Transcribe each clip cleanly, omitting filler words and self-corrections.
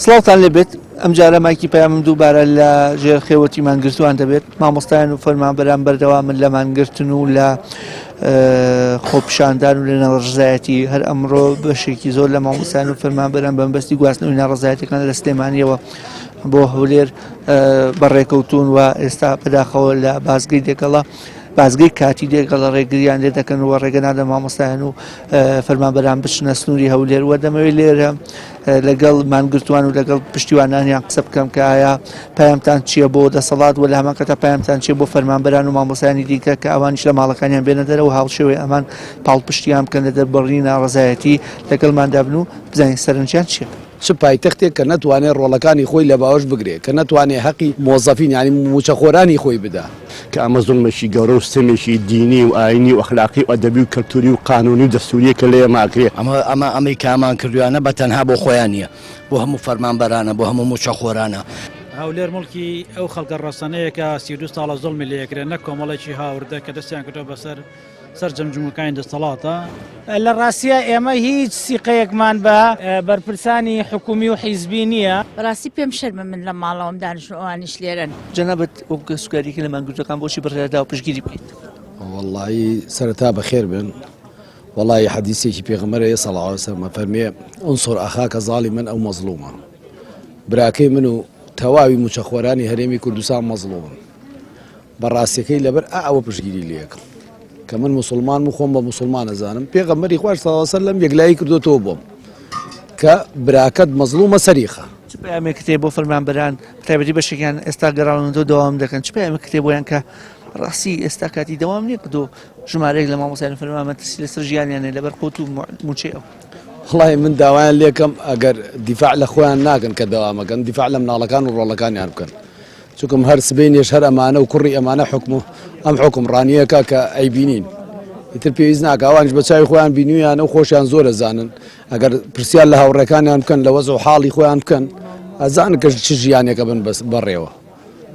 سڵاوتان لێبێت ئەم جارە مایکی پەیامم دووبارە لە ژێر خێوەتی مانگرتووان دەبێت مامۆستایان و فەرمانبەران بەردەوامن لە مانگرتن و لە خۆپیشاندان و لە ناڕزایەتی هەر ئەمڕۆ بەشێکی زۆر لە مامۆستایان و فەرمانبەران بەمبەستی گواستنەوەی ناڕزایەتەکان لە سلێمانیەوە بۆ هەولێر بەڕێکەوتون و ئێستا بەداخەوە لە بازگەی دێکەڵە بازگەی کاتی دێگەڵە ڕێگریان لێ دەکەن و ڕێگەنادە مامۆستایان و فەرمانبەران بچنە سنووری هەولێر و دەمەوێت لێرە لەگەڵ مانگرتوان و لەگەڵ پشتیوانانیان قسە بکەم کە ئایا پەیامتان چییە بۆ دەسەڵات و لە هەمان کەتا پەیامتان چیە بۆ فەرمانبەران و مامۆستایانی دیکە کە ئەوانیش لە ماڵەکانیان بێنە دەرەوە هاوڵشێوەی ئەمان پاڵپشتیان بکەن لە دەربڕینی ناڕزایەتی لەگەڵماندابن و بزانین سەرنجیان چییە. چ پایتەختێک کە نەتوانێت ڕۆڵەکانی خۆی لە باوەش بگرێت کە نەتوانێت حەقی مۆزەفین ینی موچەخۆرانی خۆی بدا کە ئەمە زوڵمێکی گەورە و سمێکی دینی و ئاینی و ئەخلاقی و ئەدەبی و کەلتوری و قانونی و دەستوریە کە لێ ماکرێت ئەمەی کامان کردویانە بە تەنها بۆ خۆیان نییە بۆ هەموو فەرمانبەرانە بۆ هەموو موچەخۆرانە. هەولێر مڵکی ئەو خەڵکە ڕەسەنەیە کە 32 ساڵە زوڵمی لێکرێن نە کۆمەڵێکی هاوردە کە دەستیان کردەوە بەسەر سەرجەمجموەکانی دەسەڵاتە. لە ڕاستیە ئێمە هیچ سیقەیەکمان بە بەرپرسانی حکومی و حیزبی نییە. ڕاستی پێم شەرمە من لە ماڵەوەم دانیشتوانیش لێرن. جەنابەت ئەو سوکاریکە لە مانگرتوەکان بۆچی بڕێدا و پشگیری بکەیت؟ وەڵڵی سەرەتا بەخێر بن وەڵی حەدیسێکی پێغەمبەرە صلی الله علیه و سلم فەرمێ ئونصر ئەخاکە ظالما ئەو مەظلومە. براکەی من و تەواوی موچەخۆرانی هەرێمی کوردستان مەظلومن. بەڕاستیەکەی لەبەر ئەوە پشگیری لێکم کە من مسلمان و خۆم بە مسلمان ئەزانم پێغەمبەری خوار صلی الله علیه و سلم یەکلایی کردوتەوە بۆم کە براکەت مەظلومە سەریخە. چ پەیامێک کتێ بۆ فەرمانبەران تایبەتی بەشێکیان ئێستا گەڕاونەوە دەوام دەکەن چ پەیامێک کتێ بۆیان کە ڕاستی ئێستا کاتی دەوام نییە کردو ژمارەیەک لە مامۆستایان فەرمانبەران ترسی لەسەر ژیانیانێ لەبەر قوت و موچەیەوە. وڵی من داوایان لێکم ئەگەر دیفاع لە خۆیان ناکەن کە دەوامەکەن دیفاع لە مناڵەکان و ڕۆڵەکانیان بکەن چونکەم هەر سبەینێش هەر ئەمانە و کوڕی ئەمانە حکم و ئەم حکمڕانیەکە کە ئەیبینین ئیتر پێویست ناکە ئەوانش بە چاوی خۆیان بینویان و خۆشیان زۆر ئەزانن ئەگەر پرسیار لە هاوڕێکانیان بکەن لە وەزع و حاڵی خۆیان بکەن ئەزانن کە چ ژیانێکە بن بەڕێوە.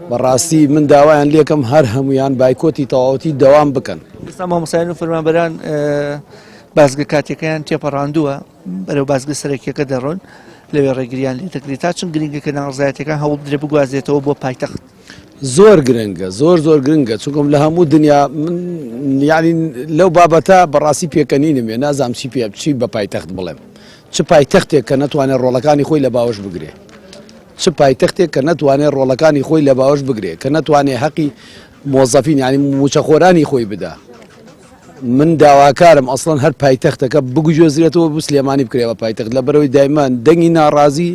بەڕاستی من داوایان لێکم هەر هەمویان بایکۆتی تەواوەتی دەوام بکەن. ئێستا مامۆستایان و فەرمانبەران بازگە کاتێکەکەیان تێپەڕاندووە بەرەو بازگە سەرەکیەکە دەڕۆن لەوێ ڕێگریان لێ دەکرێت تا چەند گرنگە کە ناڕزایەتەکان هەوڵ درێ بگوازێتەوە بۆ پایتەخت. زۆر گرنگە زۆر گرنگە چونکەم لە هەموو دنیا ینی لەو بابەتە بەڕاستی پێکەنینم وێ نازام چی بە پایتەخت بڵێم چ پایتەختێک کە نەتوانێت ڕۆڵەکانی خۆی لە باوەش بگرێ چ پایتەختێک کە نەتوانێت ڕۆڵەکانی خۆی لە باوەش بگرێ کە نەتوانێت حەقی مۆزەفین ینی موچەخۆرانی خۆی بدا. من داواکارم ئەسڵەن هەر پایتەختەکە بگوژێزرێتەوە بۆ سلێمانی بکرێەوە پایتەخت لە بەرەوەی دایمان دەنگی ناڕازی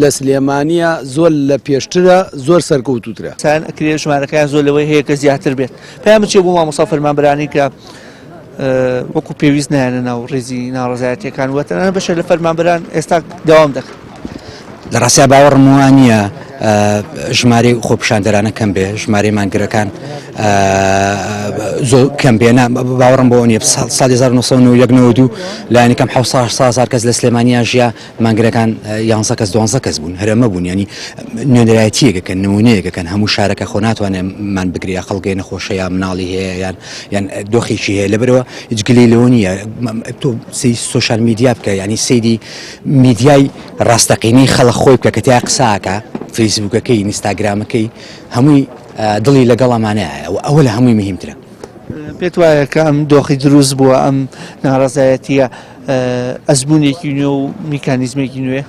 لە سلێمانیە زۆر لە پێشترە زۆر سەرکەوتوترە سان ئەکرێ ژمارەکەیان زۆر لەوەی هەیە کە زیاتر بێت. پەیام چێ بۆ مامۆستا فەرمانبەرانی کە وەکو پێویست نایەنە ناو ڕێزی ناڕزایەتیەکان وەتەنانە بەشە لە فەرمانبەران ئێستا داوام دەکەن. لە ڕاستیا باوەڕم وانە ژمارەی خۆپیشاندەرانە کەم بێ ژمارەی مانگرەکان زۆر کەم بێنە باوەڕم بۆ نیە ساڵی 1992 لایەنەکەم 700 کەس لە سلێمانیا ژیا مانگرەکان 11 کەس 12 کەس بوون هەرەمە بوون ینی نوێنەرایەتیەکەکەن نمونەیەکەکەن هەموو شارەکە خۆ ناتوانێت مان بگرێ خەڵکی نەخۆشە یا مناڵی هەیە یان دۆخێکی هەیە لەبەرەوە هیچ گلەی لەوە نییە تۆ سوشال میدیا بکە ینی سەیری میدیای ڕاستەقینەی خەڵک خۆی بکە کە تیا قساکە فەیسبووکەکەی ئینستاگرامەکەی هەمووی دڵی لەگەڵ ئەمانەیە ئەوە لە هەمووی مهمترە. پێت وایە کە ئەم دۆخی دروست بووە ئەم ناڕزایەتیە ئەزمونێکی نوێ و میکانیزمێکی نوێ؟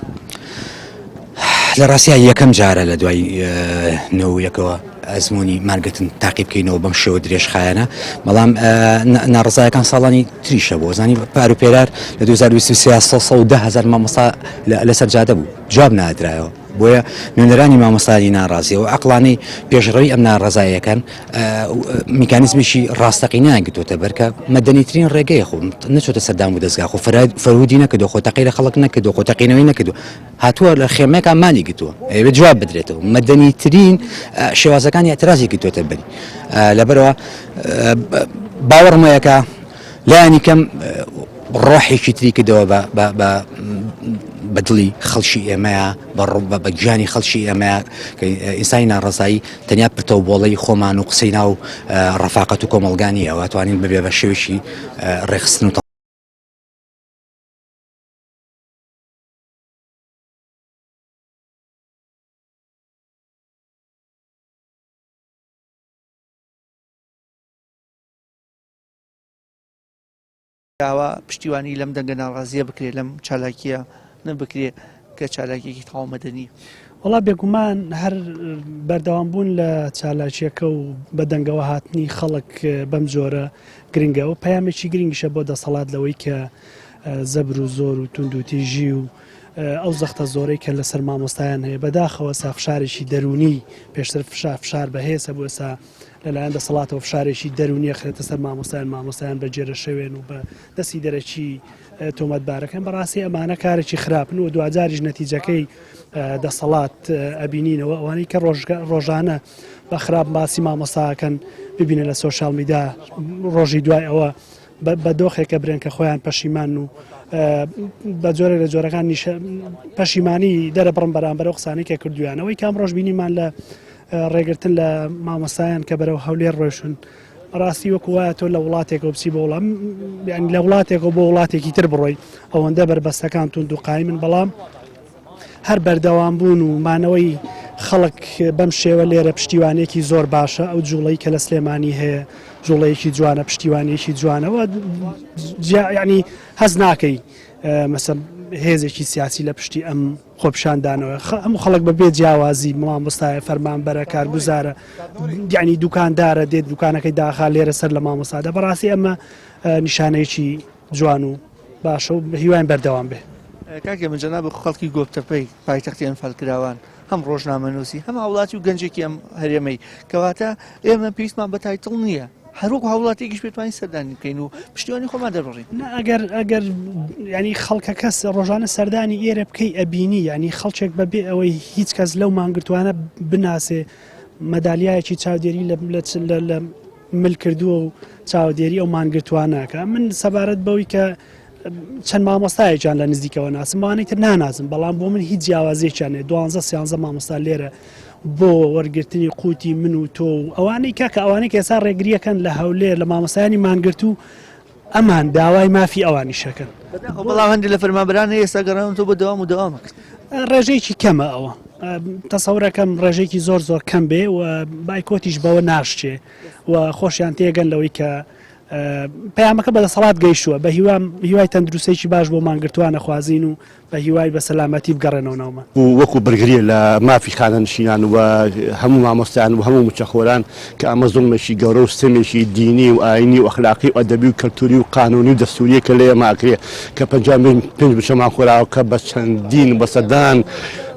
لە ڕاستیا یەکەم جارە لە دوای نەوەیەکەوە ئەزمموی مارگتن تاقی بکەینەوە بەم شێوە درێژخایەنە بەڵام ناڕزایەکان ساڵانی تریشە بۆ زانی پار و پێرار لە 2023 مامۆستا لەسەر جادە بوو جواب نادرایەوە بۆیە نوێنەرانی مامۆستایی ناڕازیەوە و عەقڵانەی پێشڕەوی ئەم ناڕزایەکان میکانیزمێکی ڕاستەقینەیان گرتوتە بەرکە مەدەنیترین ڕێگەیە خۆ نەچۆتە سەردام و دەستگا خۆ فەرهودی نەکردو خۆ تەقی لە خەڵک نەکردو خۆ تەقینەوەی نەکردو هاتووە لە خێمەکان مانی گرتووە ئەوێ جواب بدرێتەوە مەدەنیترین شێوازەکانی اعترازی گرتوتە بەری لەبەرەوە باوەڕمەیەکە لایەنی کەم ڕۆحێکی تری کردەوە بە دڵی خەڵکی ئێمەیە بە گیانی خەڵکی ئێمەیە کە ئینسانی ناڕزایی تەنیا پرتەوە بۆڵەی خۆمان و قسەی ناو ڕەفاقەت و کۆمەڵگانی ئەوە توانین ببێ بە شێوشی ڕێخستن و داوا پشتیوانی لەم دەنگە ناڕازیە بکرێت لەم چالاکیە نەبکرێت کە چالاکیێکی تەواو مەدەنی. وڵا بێگومان هەر بەردەوام بوون لە چالاکیەکە و بە دەنگەوە هاتنی خەڵک بەم جۆرە گرنگە و پەیامێکی گرنگیشە بۆ دەسەڵات لەوەی کە زەبر و زۆر و تونند و تیژی و ئەو زەختە زۆرەی کە لەسەر مامۆستایان هەیە بەداخەوە سافشارێکی دەرونی پێشتر فشار بەهێزە بۆ ئێستا لەلایەن دەسەڵاتەوە فشارێکی دەرونیە خرێتە سەر مامۆستایان بەجێرە شەوێن و بە دەستی دەرەکی تۆمەتبارەکەن بەڕاستی ئەمانە کارێکی خراپن و دوجاریش نەتیجەکەی دەسەڵات ئەبینینەوە ئەوانەی کە ڕۆژانە بە خراپ باسی مامۆستاکەن ببینە لە سۆشال میدیا ڕۆژی دوای ئەوە بە دۆخێکە برێن کە خۆیان پەشیمان و بە جۆرە لە جۆرەکان پەشیمانی دەرەبڕم بەرامبەر ئەو قسانەی کە کردویانەوەی کام ڕۆژ بینیمان لە ڕێگرتن لە مامۆستایان کە بەرەو هەولێر ڕۆیشتن ڕاستی وەکو وایە تۆ لە وڵاتێک بچی بۆ وڵام لە وڵاتێک بۆ وڵاتێکی تر بڕۆی ئەوەندە بربەستەکان تونند و قایمن بەڵام هەر بەردەوام بوون و مانەوەی خەڵک بەم شێوە لێرە پشتیوانێکی زۆر باشە ئەو جوڵەی کە لە سلێمانی هەیە جوڵەیەکی جوانە پشتیوانێکی جوانەوە ینی هەز ناکەی مەسەڵ هێزێکی سیاسی لە پشتی ئەم خۆپشاندانەوە هەموو خەڵک بەبێ جیاوازی مامۆستایە فەرمانبەرە کارگوزارە یعنی دوکاندارە دێت دوکانەکەی داخا لێرە سەر لە مامۆستادە بەڕاستی ئەمە نیشانەیەکی جوان و باشە و هیوایان بەردەوام بێ. کاکێ من جەناب خەڵکی گۆبتەپەی پایتەختی ئەنفالکراوان هەم ڕۆژنامەنووسی هەم هاوڵاتی و گەنجێکی ئەم هەرێمەی کەواتە ئێمە پێویستمان بە تایتڵ نییە هەروەکو هاوڵاتێکیش پێتوانین سەردانی بکەین و پشتیوانی خۆمان دەبڕین. ئەگەر ینی خەڵکە کەس ڕۆژانە سەردانی ئێرە بکەی ئەبینی ینی خەڵکێک بەبێ ئەوەی هیچ کەس لەو مانگرتوانە بناسێ مەدالیایەکی چاودێری لە مل کردووە و چاودێری ئەو مانگرتوانەکە من سەبارەت بەوەی کە چەند مامۆستایەکیان لە نزیکەوە ناسموانەی تر نانازم بەڵام بۆ من هیچ جیاوازێکیانێ 12 مامۆستا لێرە بۆ وەرگرتنی قوتی من و تۆ و ئەوانەی کاکە ئەوانەی کە ئێستا ڕێگریەکەن لە هەولێر لە مامۆستایانی مانگرت و ئەمان داوای مافی ئەوانی شەکەن بەڵام هەندێک لە فەرمانبەران ئێستا گەڕاون تۆ بە دەوام و دەوامەکرد ڕێژەیەکی کەمە ئەوە تەسەورەکەم ڕێژێکی زۆر کەم بێ و بایکۆتیش بەوە ناشچێ و خۆشیان تێگەن لەوەی کە پەیامەکە بە دەسەڵات گەیشتووە بە هیوای تەندروستێکی باش بۆ مانگرتوانە خوازین و بە هیوای بە سەلامەتی بگەڕێنەوە ناومە وەکو بەرگریە لە مافی خانەنشینان و هەموو مامۆستایان و هەموو مچەخۆران کە ئەمە زوڵمێکی گەورە و سێمێکی دینی و ئاینی و ئەخلاقی و ئەدەبی و کەلتوری و قانونی و دەستوریە کە لێ ماکرێ کە 55 بچەمان خۆراوە کە بە چەندین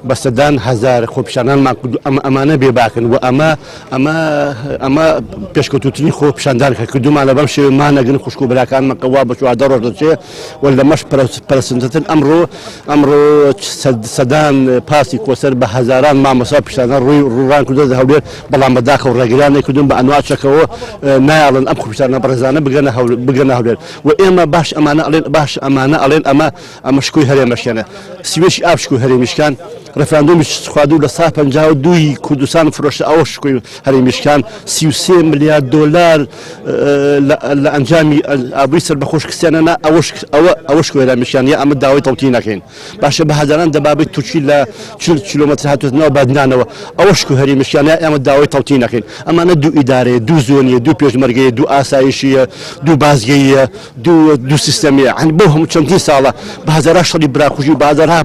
بە سەدان هەزار خۆپیشانانمان کردو ئەمانە بێباکن و ئەمە پێشکەوتوتنی خۆپیشاندانکە کردومان لە بەم شێوە مانەگرن خوشک و براکانمان کەوا بە 14 ڕۆژ دەچێ و لەمەش پەرسەنتتن ئەمڕۆ سەدان پاسی کۆسەر بە هەزاران مامۆستا پیشانە ڕووڕان کردو هەولێر بەڵام بەداخە و ڕێگرانێک کردوون بە ئەنواچەکەەوە نایڵن ئەم خۆپیشانە بەڕێزانە بگەنە هەولێر و ئێمە باش ئەمانە ئەڵێن ئەمە شکوی هەرێمەشکێنە سیوێشی ئاو شکوی هەرێمیشکان ڕفراندۆمیش خواردوو لە 152 کوردستان فرۆشە ئەوە شکوی هەرێمیشکان 33 میلیارد دلار لە ئەنجامی ئابووری سەربەخۆشکستیانە ئەوە شکوی هەرێمیشکان یا ئەمە داوای تەوتی نەکەین باشە بە هەزاران دەبابێت تووچی لە 40 کیلۆمەتر هاتوێتنەوە بادنانەوە ئەوە شکوی هەرێمیشکان یا ئەمە داوای تەوتی نەکەین ئەمانە دوو ئیدارەیە دوو زۆنیە دوو پێشمەرگەیە دوو ئاسایشیە دوو بازگەیە دوو سیستەمیە هەن بۆ هەموو چەندین ساڵە بە هەزاران شەڕی براکوژی و بە هەزارها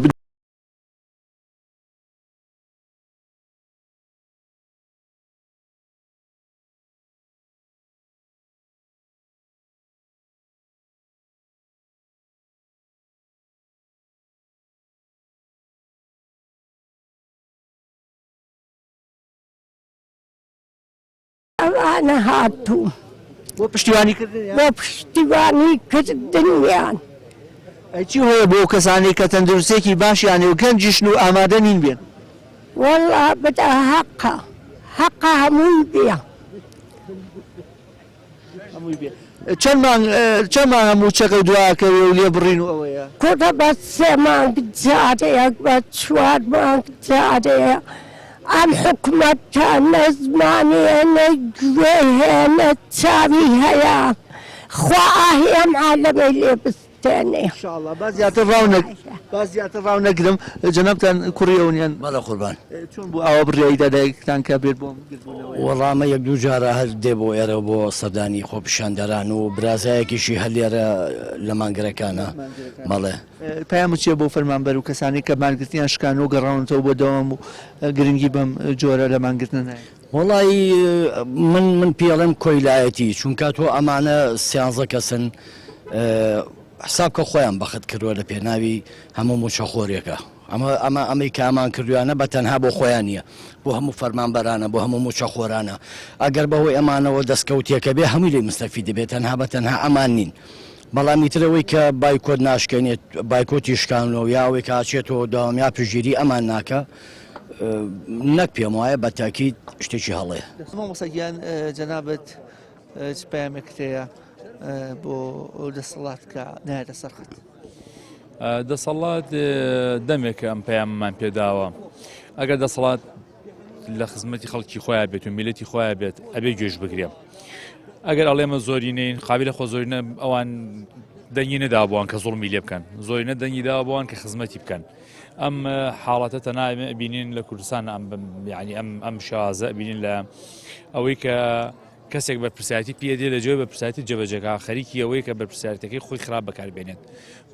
ئەوانە هاتوو بۆ پشتیوانی کردن بۆ پشتیوانی کردنیان چی هەیە بۆ کەسانی کە تەندروستێکی باشیانێ و گەنجیشن و ئامادە نین بێن وەڵا بەدا حەقا هەمووی بێ چەندمان هەموو چەکە دواکەوێ و لێ بڕین و ئەوەیە کۆتە بە 3 مانگ جارەیەک بە 4 مانگ جارەیە ئەم حکومەتە نەزمانێنە گوێ هێنە چاوی هەیە خوا ئاهێم عالەمەی لێ بست تاني ان شاء الله باز زیاتر ڕاو نەگرم جەنابتان کوڕیەوەنیان بەڵە قوربان چۆن بوو ئەوە بڕیایی دادایکتان کە بێت بۆم وەڵامە یەک دوو جارە هەر دێ بۆ ئێرە بۆ سەردانی خۆپیشاندەران و برازایەکیشی هەلێرە لە مانگەرەکانە بەڵێ پەیام چییە بۆ فەرمانبەر و کەسانی کە مانگرتیان شکان و گەڕاونەوە بۆ دەوام و گرنگی بەم جۆرە لە مانگرتنە نایە وڵی من پێڵم کۆیلایەتی چونکە تۆ ئەمانە سیانزە کەسن حساب کە خۆیان بەخت کردووە لە پێناوی هەموو موچەخۆرێکە ئەمەی کامان کردویانە بە تەنها بۆ خۆیان نییە بۆ هەموو فەرمانبەرانە بۆ هەموو موچەخۆرانە ئەگەر بەهۆی ئەمانەوە دەستکەوتێکە بێ هەمووی لێ مستەفی دەبێت تەنها بە تەنها ئەمان نین بەڵامی ترەوەی کە بایکۆت ناشکێنێت بایکۆتی شکانەوە یاوەی کاچێتەوە داوامیا پژگیری ئەمان ناکە نەک پێم وایە بە تاکید شتێکی هەڵەیە مامۆستاگیان جەنابەت چ پەیامێکت هەیە بۆ دەسەڵات کە نایەتە سەرخەت دەسەڵات دەمێکە ئەم پەیاممان پێداوە ئەگەر دەسەڵات لە خزمەتی خەڵکی خۆیان بێت و میلەتی خۆیان بێت ئەبێ گوێژ بگرێم ئەگەر ئەڵێمە زۆرینەین قابلە خۆ زۆرینە ئەوان دەنگی نەدابووان کە زوڵمی لێ بکەن زۆرینە دەنگی دابووان کە خزمەتی بکەن ئەم حاڵەتە تەنایمە بینین لە کوردستان یعنی ئەم شازە بینین لە ئەوەی کە کەسێک بەرپرسایەتی پێدێ لەجێ بەرپرسایەتی جێبەجێگا خەریکی ئەوەی کە بەرپرسایەتەکەی خۆی خراپ بەکاربێنێت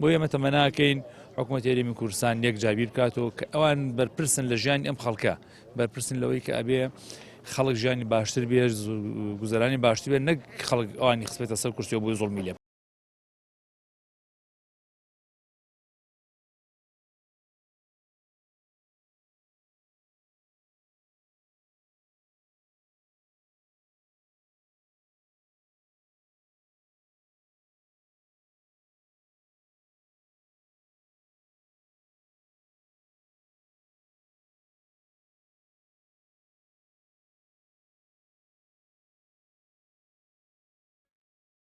بۆ ئێمە تەمە ناکەین حکوومەتی هەرێمی کوردستان یەک جابیر بکاتەوە کە ئەوان بەرپرسن لە ژیانی ئەم خەڵکە بەرپرسن لەوەی کە ئەبێ خەڵک ژیانی باشتر بێ گوزەرانی باشتر بێت نەک خەڵک ئەوانی خسبێتە سەر کورسیەوە بۆی زوڵمی لێ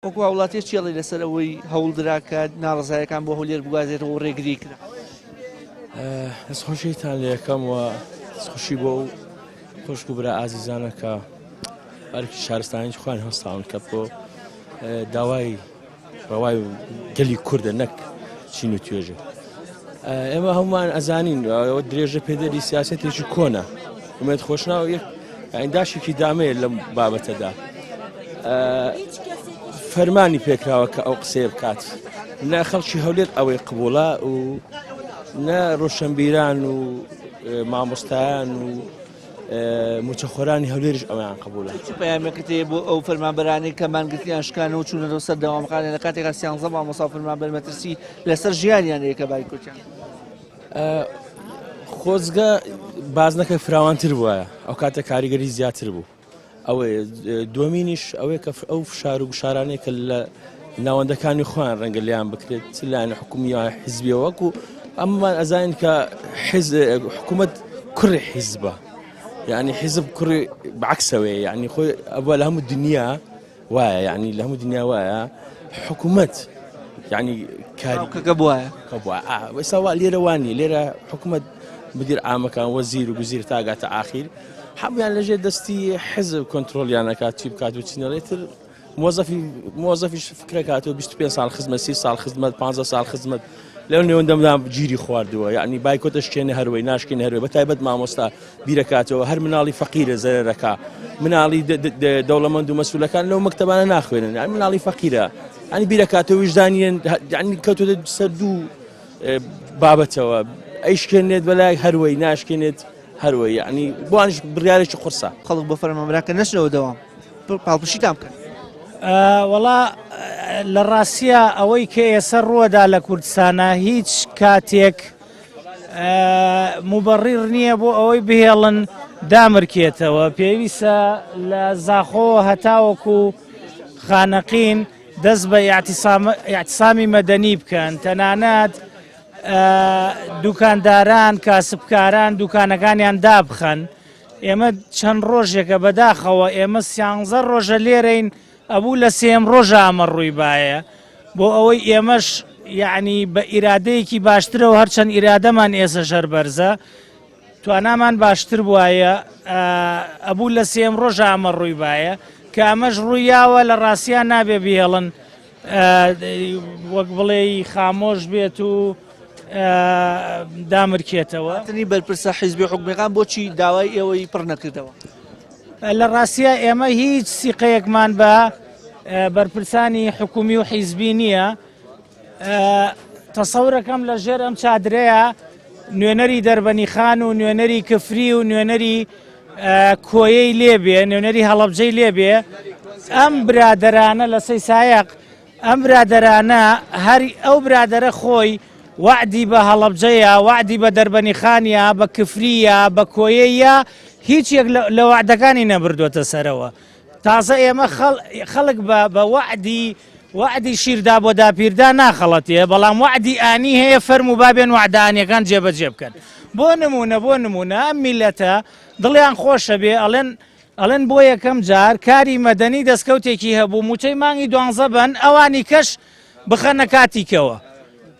وەکو وڵاتی چێڵی لەسەر ئەوەی هەوڵدراکە ناڕزایەکان بۆ هەولێر بگوازێتەوە ڕێگری کرا دەستخۆشیتان لە یەکەم و دەستخۆشی بۆ و خۆشک و برا ئازیزانە کە بەرکی شارستانی خوان هەستاون کە بۆ داوای ڕەوای گەلی کووردە نەک چین و توێژە ئێمە هەمومان ئەزانین ئەوە درێژە پێدەری سیاسەتێکی کۆنە ومێت خۆشناوە یەک ئاینداشێکی دامەیە لەم بابەتەدا فەرمانی پێکراوە کە ئەو قسەیە بکات نە خەڵکی هەولێر ئەوەی قبوڵە و نە ڕۆشنبیران و مامۆستایان و موچەخۆرانی هەولێریش ئەویان قبوڵە پەیامێکت هەیە بۆ ئەو فەرمانبەرانی کە مانگرتیان شکانەوە و چوونەوە سەر دەوامەکان لە کاتێکا سیانزە مامۆستا و فەرمانبەر مەترسی لەسەر ژیانیان هەیە کە بایکۆتیان خۆزگە بازنەکە فراوانتر بووە ئەو کاتە کاریگەری زیاتر بوو ئەوەیە دومینیش ئەوەیە کە ئەو فشار و بشارانەیە کە لە ناوەندەکانی خۆیان ڕەنگە لیان بکرێت لایەنە حکومیان حیزبیەوە وەکو ئەممان ئەزانین کە حکوومەت کوڕی حیزبە یعنی حیزب کوڕی بەعکسەوەی یعنی خۆی ئەوە لە هەموو دنیا وایە یعنی لە هەموو دنیا وایە حکوومەت یعنی کاریکەکە بواە وەستا وا لێرە وانی لێرە حکوومەت مدیر عامەکان وەزیر و گوزیر تاگاتە ئاخیر حەبیان لەژێر دەستی حزب کۆنتترۆلیانەکات چی بکات و چینەڵێتر مۆزەفیش فکرەکاتەوە 25 ساڵ خزمەت 30 ساڵ خزمەت 15 ساڵ خزمەت لەو نێوەندەمدا گیری خواردووە یعنی بایکۆتە شکێنە هەروەی ناشکێنە هەروەی بەتایبەت مامۆستا بیرەکاتەوە هەر مناڵی فەقیرە زەرەکە مناڵی دەوڵەمەند و مەسئولەکان لەو مەکتەبانە ناخوێنن یعنی مناڵی فەقیرە ینی بیرەکاتەوە ویژدانیان ینی کەوتۆتە سەر دوو بابەتەوە ئەیشکێنێت بەلای هەروەی ناشکێنێت هەروەی یعنی بۆوانش بڕیارێکی قورسە خەڵک بۆ فەرمانبەرەکە نەچنەوە دەوام پاڵپشتیتان بکەن وەڵا لە ڕاستیە ئەوەی کە ئێستا ڕووەدا لە کوردستانە هیچ کاتێک موبەڕیر نییە بۆ ئەوەی بهێڵن دامرکێتەوە پێویستە لە زاخۆ هەتاوەکو خانەقین دەست بە ئیعتیسامی مەدەنی بکەن تەنانەت دوکانداران کاسبکاران دوکانەکانیان دابخەن ئێمە چەند ڕۆژێکە بەداخەوە ئێمە 13 ڕۆژە لێرەین ئەبوو لە سێم ڕۆژە ئەمە ڕووی باە بۆ ئەوەی ئێمەش یعنی بە ئیرادەیەکی باشترەوە هەرچەند ئیرادەمان ئێستا ژەر بەرزە توانامان باشتر بواە ئەبوو لە سێم ڕۆژە ئەمە ڕووی باە کە ئەمەش ڕوویاوە لە ڕاستیان نابێ بهێڵن وەک بڵێ خامۆش بێت و دامرکێتەوە. تنی بەرپرسە حیزبی حکومەکان بۆچی داوای ئێوەی پڕ نەکردەوە؟ لە ڕاستیە ئێمە هیچ سیقەیەکمان بە بەرپرسانی حکومی و حیزبی نییە. تەسەورەکەم لە ژێر ئەم چادرەیە نوێنەری دەربەنی خان و نوێنەری کفری و نوێنەری کۆیەی لێبێ، نوێنەری هەڵەبجەی لێبێ. ئەم برادەرانە لە سەیسایەق ئەم برادەرانە هەر ئەو برادەرە خۆی وعدی بە هەڵەبجەیە، وعدی بە دەربەنی خانیە، بە کفریە، بە کۆیەیە، هیچ یەک لە وعدەکانی نەبردووەتە سەرەوە. تازە ئێمە خەڵک بە وعدی شیردا بۆ داپیردا ناخەڵەتێ، بەڵام وعدی ئانی هەیە فەرم و بابێن وعدانیەکان جێبەجێ بکەن. بۆ نمونە ئەم میلەتە دڵیان خۆشە بێ ئەڵێن بۆ یەکەم جار کاری مەدەنی دەستکەوتێکی هەبوو موچەی مانگی 12 بن ئەوانی کەش بخەنە کاتیکەوە.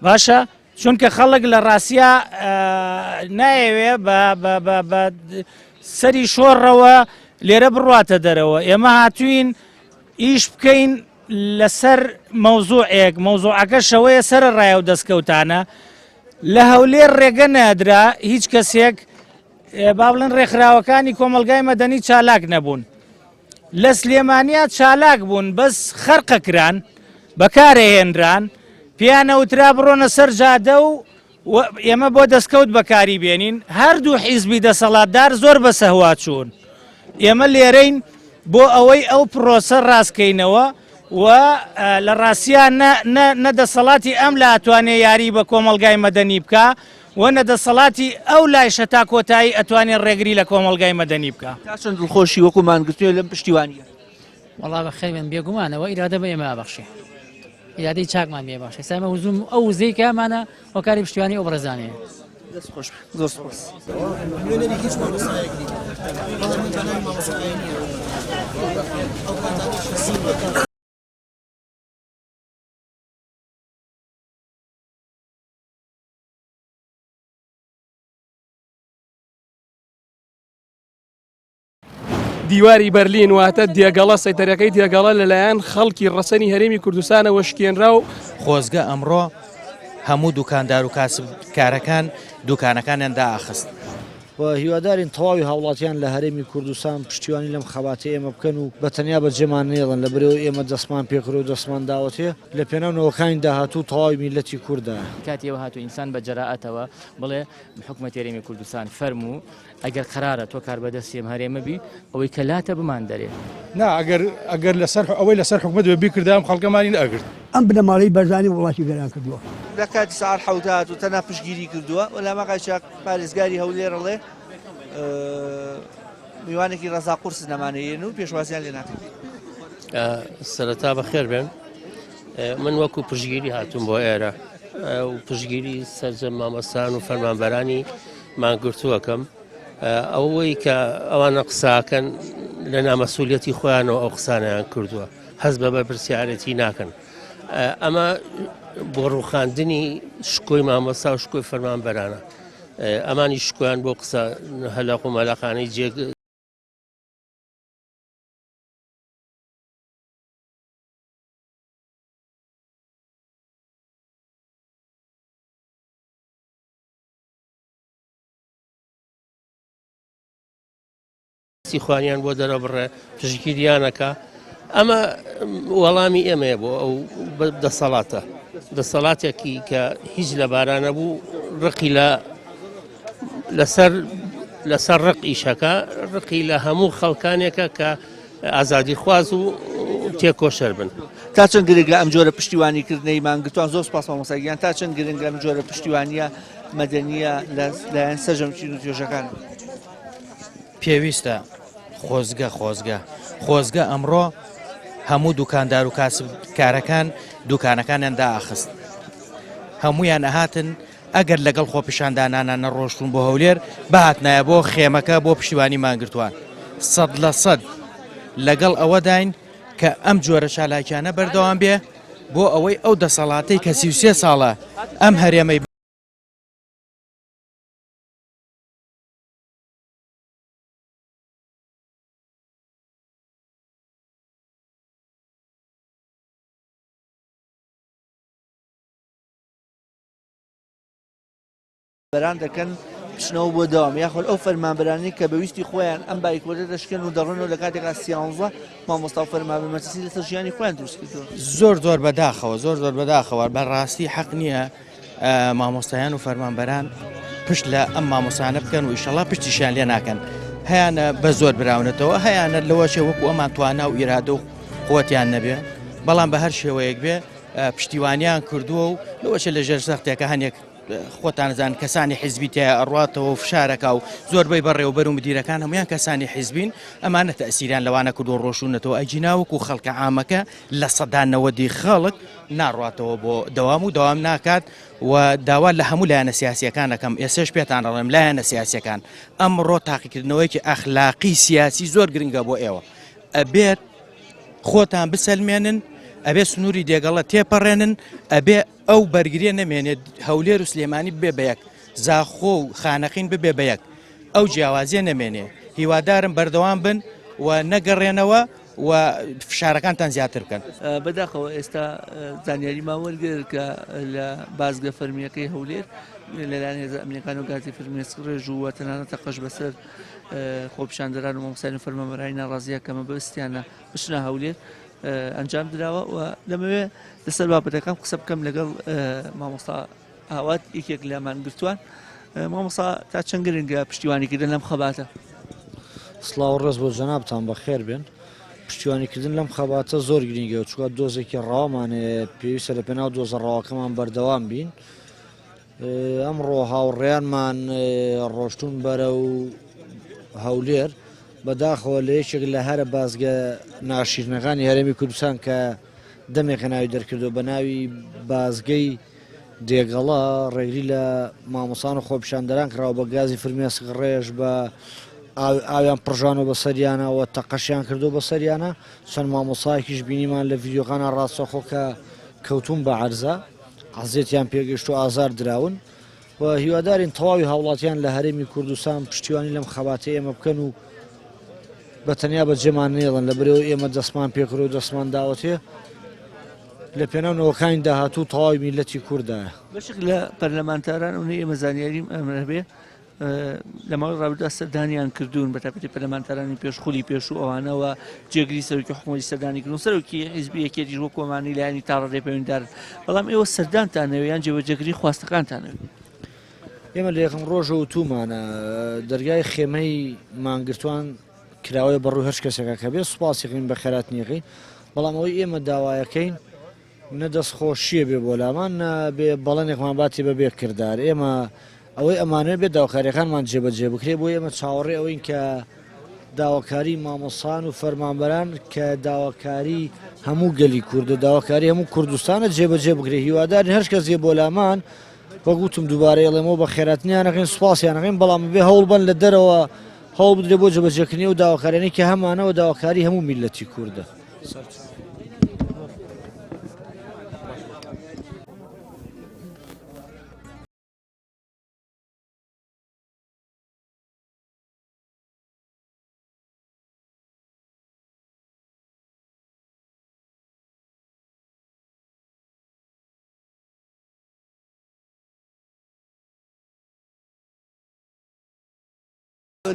باشە چونکە خەڵک لە ڕاستیا نایەوێ بە سەری شۆڕەوە لێرە بڕاتە دەرەوە. ئێمە هاتوین ئیش بکەین لەسەر مەوزوعێک، مەوزوعەکە شەوەیە سەر ڕایە و دەستکەوتانە. لە هەولێر ڕێگە نادرا هیچ کەسێک با بڵێن ڕێکخراوەکانی کۆمەلگای مەدەنی چالاک نەبوون. لە سلێمانیا چالاک بوون بەس خەرقەکران بەکارهێنران، پیانەوترا بڕۆنە سەر جادە و ئێمە بۆ دەستکەوت بەکاری بێنین. هەردوو حیزبی دەسەڵاتدار زۆر بە سەهوا چوون. ئێمە لێرەین بۆ ئەوەی ئەو پرۆسە ڕاستکەینەوە و لە ڕاستیان نەدەسەڵاتی ئەم لا ئەتوانێ یاری بە کۆمەلگای مەدەنی بکە و نەدەسەڵاتی ئەو لایشە تا کۆتایی ئەتوانێت ڕێگری لە کۆمەلگای مەدەنی بکە. تا چەند دڵخۆشی وەکومانگرتوێ لەم پشتیوانیە؟ وەڵا بەخێر من بێگومانەوە ئیرادە بە ئێمە ئابەخشێ، ئیرادەی چاکمان بێ باشە. ئێستا ئێمە وزوم ئەو وزەی کامانە وەکاری پشتیوانی ئەو بەرزانەیە. دەست خۆش زۆر سپاس. دیواری بەرلین واتە دێگەڵە سەیتەرەکەی دێگەڵە لەلایەن خەڵکی ڕەسەنی هەرێمی کوردستانەوە شکێنرا و خۆزگە ئەمڕۆ هەموو دوکاندار و کاسبکارەکان دوکانەکانیان داخست. هیوادارین تەواوی هاوڵاتیان لە هەرێمی کوردستان پشتیوانی لەم خەباتە ئێمە بکەن و بەتەنیا بەجێمان نێڵن لە بەرەوەی ئێمە دەستمان پێکرۆ و دەستمان داوەتێ لە پێناونەوەکانی داهاتوو تەواوی میلەتی کووردە. کاتی ئەوە هاتوو ئینسان بە جەراعەتەوە بڵێ حکومەتی هەرێمی کوردستان فەرموو ئەگەر قرارە تۆ کار بەدەستیم هەرێمە بی ئەوەی کەلاتە بمان دەرێ نا ئەگەر لەسەر ئەوەی لەسەر حکومەت بیکردام خەڵکەمانی ئەگرت ئەم بنەماڵەی بەرزانی وڵاتی گەران کردووە. لە کاتی سعار حەوتات و تەنها پشتگیری کردووە و لە مەقای چاک پارێزگاری هەولێرەڵێ میوانێکی ڕەزا قورس نەمانەیەن و پێشوازیان لێ ناکەن. سەرەتا بەخێر بێن. من وەکو پشتگیری هاتووم بۆ ئێرە و پشتگیری سەرجەم مامۆستان و فەرمانبەرانی مانگرتووەکەم ئەوەی کە ئەوانە قساکەن لە نامەسوولیەتی خۆیانەوە ئەو قسانیان کردووە هەست بە بەرپرسیارەتی ناکەن. ئەمە بۆ ڕووخاندنی شکۆی مامۆستا و شکۆی فەرمانبەرانە. ئەمانی شکۆیان بۆ قسە هەلاق و مەلاقانەی جێگ خوانیان بۆ دەرە بڕێ پشتگیریانەکە. ئەمە وەڵامی ئێمەیە بۆ ئەو دەسەڵاتە دەسەڵاتێکی کە هیچ لە بارانە بوو ڕقی لەسەر ڕق ئیشەکە ڕقی لە هەموو خەڵکانێکە کە ئازادی خواز و تێکۆشەر بن. تا چەند گرنگە ئەم جۆرە پشتیوانیکردنەی مانگرتوان؟ زۆر سپاس مامۆستاگیان. تا چەند گرنگە ئەم جۆرە پشتیوانیە مەدەنیە لەلایەن سەرجەمچین و توێژەکان؟ پێویستە خۆزگە ئەمڕۆ هەموو دوکاندار و کاسبکارەکان دوکانەکانیان داخست. هەمویان ئەهاتن ئەگەر لەگەڵ خۆپیشاندانانە نەڕۆشتون بۆ هەولێر بەهاتنایە بۆ خێمەکە بۆ پشتیوانی مانگرتوان. 100% لەگەڵ ئەوەداین کە ئەم جۆرە چالاکیانە بەردەوام بێ بۆ ئەوەی ئەو دەسەڵاتەی کە 33 ساڵە ئەم هەرێمەی بەران دەکەن پشنەوە بۆ داوام یاخۆل ئەو فەرمانبەرانی کە بەویستی خۆیان ئەم باریکۆرە دەشکێن و دەڕۆنەوە لە کاتێکا سیانزە مامۆستا و فەرمانبەر مەترسی لەسەر ژیانی خۆیان دروست کردووە. زۆر بەداخەوە زۆر بەداخەوە بەڕاستی حەق نییە مامۆستایان و فەرمانبەران پشت لە ئەم مامۆسانە بکەن و ئیشەڵا پشتیشیان لێ ناکەن هەیانە بە زۆر براونەتەوە هەیانە لەوەشێ وەکو ئەمان توانە و ئیرادە و قوتیان نەبێ بەڵام بە هەر شێوەیەک بێ پشتیوانیان کردووە و لەوەشە لە ژێر سەختێکە هەنێک خۆتانزان کەسانی حیزبی تیا ئەڕاتەوە و فشارەکە و زۆربەی بەڕێوەبەر و مدیرەکان هەمویان کەسانی حیزبین ئەمانە تەسیریان لەوانە کردو ڕۆشونەتەوە ئەجیناوەکو خەڵکە عامەکە لە سەدانەوەدی خەڵک ناڕاتەوە بۆ دەوام ناکات و داوا لە هەموو لایەنە سیاسیەکانەکەم ئێسش پێتان دەڵێم لایەنە سیاسیەکان ئەمڕۆ تاقیکردنەوەیکی ئەخلاقی سیاسی زۆر گرنگە بۆ ئێوە ئەبێت خۆتان بسەلمێنن ئەبێ سنووری دێگەڵە تێپەڕێنن ئەبێ ئەو بەرگریە نەمێنێت هەولێر و سلێمانی ببێ بە یەک زاخۆ و خانەقین ببێ بە یەک ئەو جیاوازیە نەمێنێ هیوادارم بەردەوام بن و نەگەڕێنەوە و فشارەکانتان زیاتر بکەن. بەداخەوە ئێستا زانیاری ماوەرگەر کە لە بازگە فەرمیەکەی هەولێر لەلایەن هێزە ئەمریکان و گازی فەرمیێسکڕێژ و تەنانەتە قەش بەسەر خۆپیشاندەران و مامۆستایان و فەرمانبەرانی ناڕازیە کەمە بەستیانە بچنە هەولێر ئەنجام درراوە و لەمەوێ لەسەر بابەتەکان قسە بکەم لەگەڵ مامۆستا ئاوات یەکێک لەمان گرتووان مامۆستا تا چەند گرنگە پشتیوانیکردن لەم خەباتە. سڵاو ڕێز بۆ جەنابتان بەخێر بێن پشتیوانیکردن لەم خەباتە زۆر گرنگە و چووە دۆزێکی ڕاومانێ پێویستە لە پێناو دۆزە ڕاوەکەمان بەردەوام بین ئەمڕۆ هاوڕێیانمان ڕۆشتون بەرە و هەولێر بەداخەوە لە یەکێک لە هەرە بازگە ناشرینەکانی هەرێمی کوردستان کە دەمێکە ناوی دەرکردو بە ناوی بازگەی دێگەڵا ڕێگری لە مامۆسان و خۆپیشاندەران کراوە بە گازی فرمێسک ڕێژ بە ئاویان پڕژانەوە بە سەریانەوە تەقەشیان کردو بە سەریانە چەند مامۆسایەکیش بینیمان لە ڤیدیۆکانە ڕاستەخۆ کە کەوتون بە عەرزە عەزیەتیان پێگەشت و ئازار دراون و هیوادارین تەواوی هاوڵاتیان لە هەرێمی کوردستان پشتیوانی لەم خەباتە ئێمە بکەن و بەتەنیا بە جێمان نێڵن لە بەرەوە ئێمە دەستمان پێکرد و دەستمان داوەتێ لە پێناونەوەکانی داهاتوو تەواوی میلەتی کوردایە بەشێک لە پەرلەمانتاران ئەوەی ئێمە زانیاریم ئەمە هەبێ لە ماوەی ڕابردوودا سەردانیان کردوون بە تاپەتی پەرلەمانتارانی پێشخولی پێش و ئەوانەوە جێگری سەرۆکی حکوومەتی سەردانی کردن سەرۆکی حیزبی یەکێتی ڕۆ کۆمانی لایەنی تاڕێ پەیوەندیدارن بەڵام ئێوە سەردانتانەوە یان جێبەجێگری خواستەکانتانەوە. ئێمە لە یەکەم ڕۆژە وتومانە دەرگای خێمەی مانگرتوان کراوەیە بەڕووی هەر کەسێکە کە بێ سوپاسیقین بە خێراتنیەکەی بەڵام ئەوەی ئێمە داوایەکەین نەدەستخۆشیە بێ بۆ لامان بێ بەڵێنێکمان باتی بە بێ کردار ئێمە ئەوەی ئەمانە بێت داواکاریەکانمان جێبەجێ بکرێ بۆ ئێمە چاوەڕێ ئەوەین کە داواکاری مامۆسان و فەرمانبەران کە داواکاری هەموو گەلی کوردە داواکاری هەموو کوردستانە جێبەجێ بکرێ هیوادارین هەر کەس جێ بۆ لامان وەگوتم دووبارە ئێڵێمەوە بە خێراتنیانەکەین سوپاسیانەکەین بەڵام بێ هەوڵ بن لە دەرەوە هەوڵ بدرێ بۆ جێبەجێکردنی و داواکارانی کە هەمانەوە داواکاری هەموو میلەتی کوردە.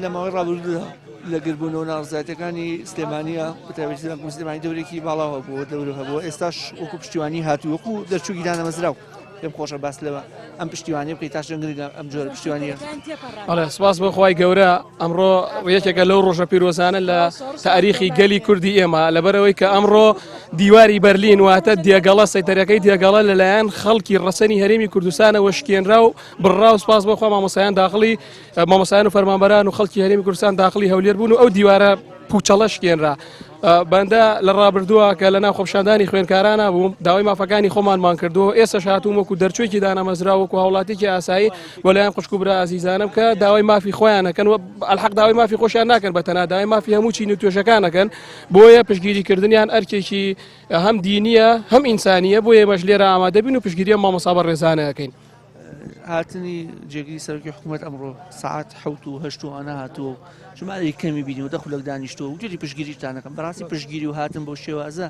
لە ماوەی ڕابردوودا لە گربوونەوە ناڕزایەتەکانی سلێمانیە بەتایبەتی سلێمانی دەورێکی باڵاوە بۆ دەورە هەبووە ئێستاش وەکو پشتیوانی هاتوو وەکو دەرچووکی دانەمەزراو پێم خۆشە باس لەوە ئەم پشتیوانی بکەیت تا چەند گرنگە ئەم جۆرە پشتیوانیە. بەڵێ سپاس بۆ خی گەورە ئەمڕۆ یەکێکە لەو ڕۆژە پیرۆزانە لە تاریخی گەلی کوردی ئێمە لەبەرەوەی کە ئەمڕۆ دیواری بەرلین واتە دێگەڵە سەیتەرەکەی دێگەڵە لەلایەن خەڵکی ڕەسەنی هەرێمی کوردستانەوە شکێنرا و بڕا و سپاس بۆ خوا مامۆسایان داخلی مامۆسایان و فەرمانبەران و خەڵکی هەرێمی کوردستان داخلی هەولێر بوون و ئەو دیوارە پوچەڵە شکێنرا بەندە لە ڕابردووە کە لە ناو خۆپیشاندانی خوێنکارانە بووم داوای مافەکانی خۆمانمان کردو ئێستا هاتووم وەکو دەرچوویکی دانەمەزرا وەکو هاوڵاتێکی ئاسایی بۆ لایەن خوشک و برا ئازیزانم کە داوای مافی خۆیانەکەن و ئەلحەق داوای مافی خۆشیان ناکەن بەتەنها داوای مافی هەموو چین و توێژەکانەکەن بۆیە پشتگیریکردنیان ئەرکێکی هەم دینیە هەم ئینسانیە بۆ ئێمەش لێرە ئامادە بین و پشتگیریە مامۆستا بەڕێزانەکەین. هاتنی جێگیری سەرۆکی حکوومەت ئەمڕۆ ساعات 7 و 8 ئەنا هاتووە ژمارەی کەمی بینی و دەخولێک دانیشتووە و جێری پشتگیریتانەکەم بەڕاستی پشتگیری و هاتن بۆ شێوازە